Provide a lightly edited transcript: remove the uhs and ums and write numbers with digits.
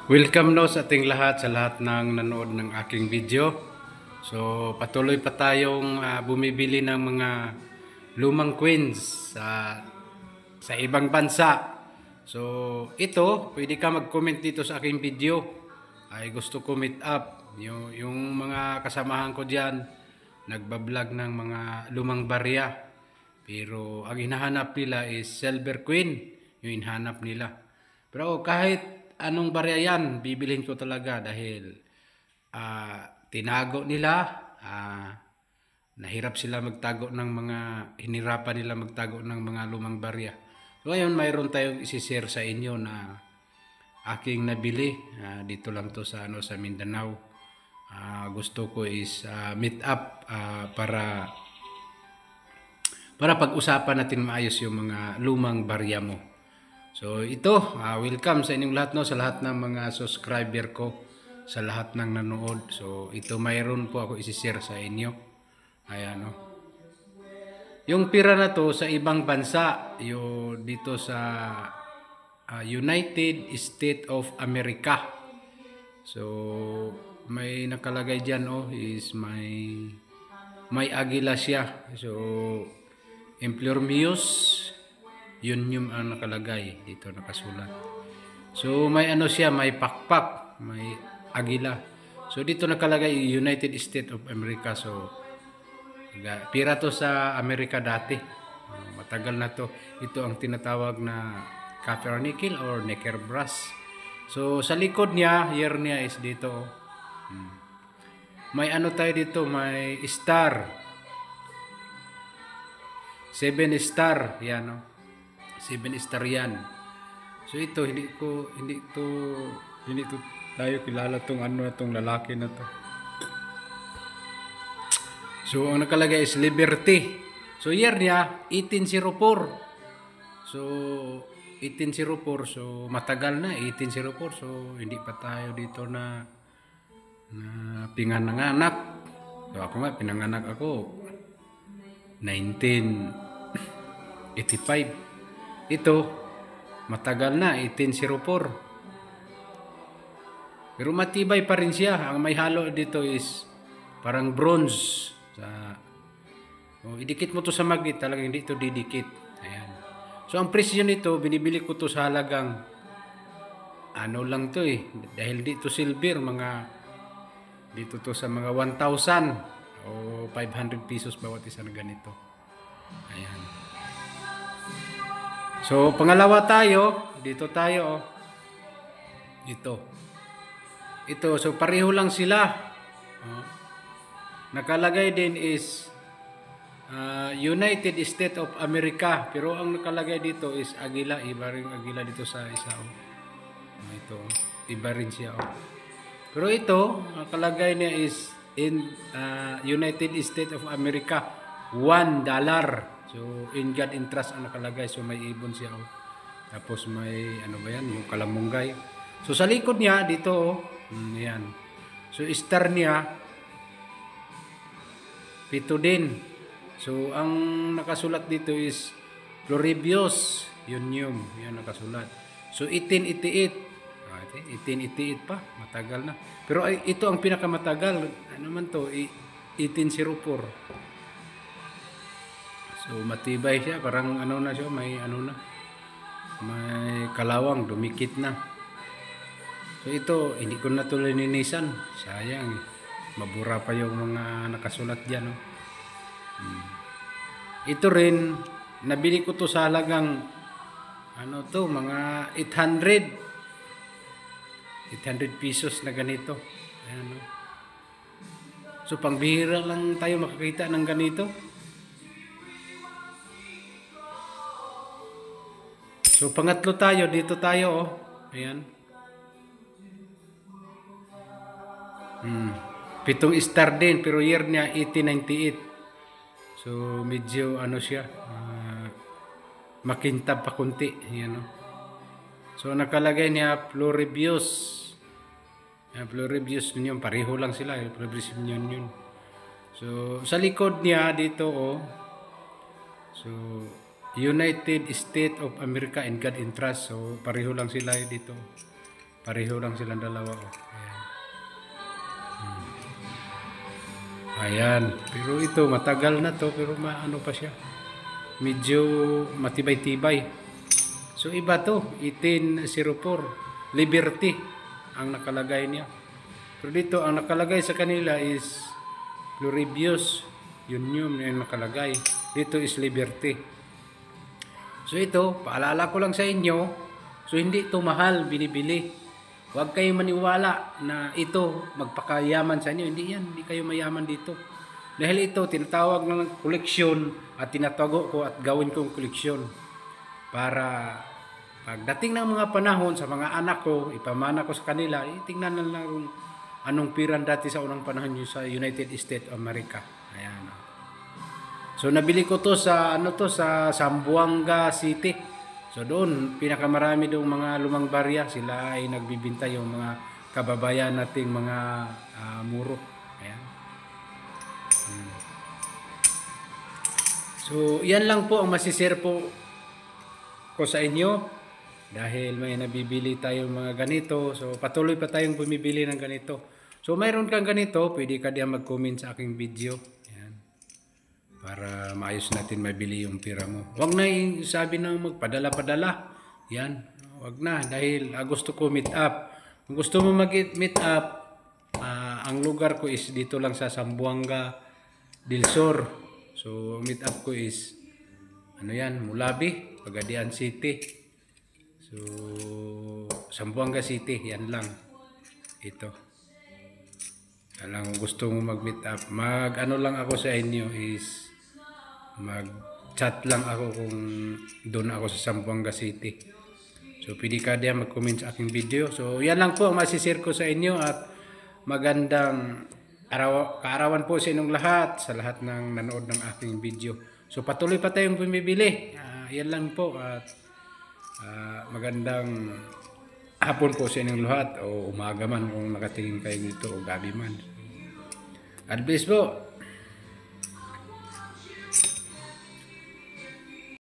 Welcome no sa ating lahat, sa lahat ng nanood ng aking video. So patuloy pa tayong bumibili ng mga lumang coins sa ibang bansa. So ito, pwede ka mag-comment dito sa aking video. Ay gusto ko meet up yung mga kasamahan ko diyan nagba-vlog ng mga lumang barya. Pero ang hinahanap nila is silver coin, yung hinahanap nila. Pero kahit anong barya yan, bibilhin ko talaga dahil tinago nila, nahirap sila magtago ng mga, hinirapan nila magtago ng mga lumang barya. So ngayon mayroon tayong isi-share sa inyo na aking nabili, dito lang to sa Mindanao. Gusto ko is meet up para pag-usapan natin maayos yung mga lumang barya mo. So ito, welcome sa inyong lahat no, sa lahat ng mga subscriber ko, sa lahat ng nanood. So ito mayroon po ako isi-share sa inyo. Ayan no. Yung pira na to sa ibang bansa, yung dito sa United States of America. So may nakalagay diyan is may agila siya. So Emplormius, yun yung nakalagay dito nakasulat. So may ano siya, may pakpak, may agila. So dito nakalagay United States of America. So pira to sa Amerika dati. Matagal na to. Ito ang tinatawag na copper nickel or nickel brass. So sa likod niya, year niya is dito. May ano tayo dito, may star. 7 star, yan no. 7 star yan. So ito hindi tayo kilala tong tong lalaki na to. So ang nakalagay is Liberty. So year niya 1804. So 1804, so matagal na 1804. So hindi pa tayo dito na pinanganak. So ako nga pinanganak ako 1985. Ito matagal na 1804. Pero matibay pa rin siya. Ang may halo dito is parang bronze. Idikit mo to sa magnet, talagang hindi to didikit. Ayan. So ang presyo nito, binibili ko to sa halagang ano lang to dahil dito silver, dito to sa mga 1,000 o 500 pesos bawat isa na ganito. Ayan. So pangalawa tayo, dito tayo Ito, so pareho lang sila. Nakalagay din is United States of America, pero ang nakalagay dito is agila, iba rin agila dito sa isa. Ito, iba rin siya. Pero ito, nakalagay niya is in United States of America, $1. So in God and trust ang nakalagay, so may ibon siya. Tapos may ano ba yan, yung kalamunggay. So sa likod niya dito, yan. So star niya 7 din. So ang nakasulat dito is Floribius, yun yan nakasulat. So 1888. 1888 pa, matagal na. Pero ito ang pinakamatagal. Ano man to, 1804. So matibay siya, parang ano na siya, may kalawang, dumikit na. So ito, hindi ko na ito lininisan. Sayang, mabura pa yung mga nakasulat dyan. Ito rin, nabili ko to sa halagang mga 800 pesos na ganito. Ayan, So pangbihira lang tayo makakita ng ganito. So pangatlo tayo, dito tayo Ayan. 7 star din, pero year niya 1898. So medyo siya, makintab pa kunti. Ayan, So nakalagay niya Floribius. Floribius yun, pareho lang sila. Floribius yun. So sa likod niya dito so United States of America and God and Trust. So pareho lang sila dito. Pareho lang silang dalawa. Oh. Ayan. Ayan. Pero ito, matagal na to. Pero ano pa siya. Medyo matibay-tibay. So iba to. 1804. Liberty ang nakalagay niya. Pero dito, ang nakalagay sa kanila is Pluribus. Yun yung nakalagay. Dito is Liberty. So ito, paalala ko lang sa inyo. So hindi ito mahal, binibili. Huwag kayong maniwala na ito magpakayaman sa inyo. Hindi yan, hindi kayo mayaman dito. Dahil ito, tinatawag ng koleksyon at tinatago ko at gawin kong koleksyon. Para pagdating ng mga panahon sa mga anak ko, ipamana ko sa kanila, tingnan na lang kung anong piran dati sa unang panahon nyo sa United States of America. Ayan. So nabili ko to sa sa Zamboanga City. So doon, pinakamarami doong mga lumang barya, sila ay nagbibinta yung mga kababayan nating mga muro. Ayan. So yan lang po ang masishare po ko sa inyo. Dahil may nabibili tayong mga ganito. So patuloy pa tayong bumibili ng ganito. So mayroon kang ganito, pwede ka diyan mag-comment sa aking video. Para maayos natin mabili yung pira mo. Huwag na yung sabi na magpadala-padala. Yan. Huwag na. Dahil gusto ko meet up. Kung gusto mo mag-meet up, ang lugar ko is dito lang sa Zamboanga del Sur. So, meet up ko is Mulabi, Pagadian City. So, Zamboanga City. Yan lang. Ito. Alam, gusto mo mag-meet up. Lang ako sa inyo is mag-chat lang ako kung doon ako sa Zamboanga City. So, pwede ka diyan mag-comment sa aking video. So, yan lang po ang masishare ko sa inyo at magandang kaarawan po sa inyong lahat, sa lahat ng nanood ng aking video. So, patuloy pa tayong bumibili. Yan lang po at magandang hapon po sa inyong lahat o umaga man kung nakatingin kayo dito o gabi man. God bless po.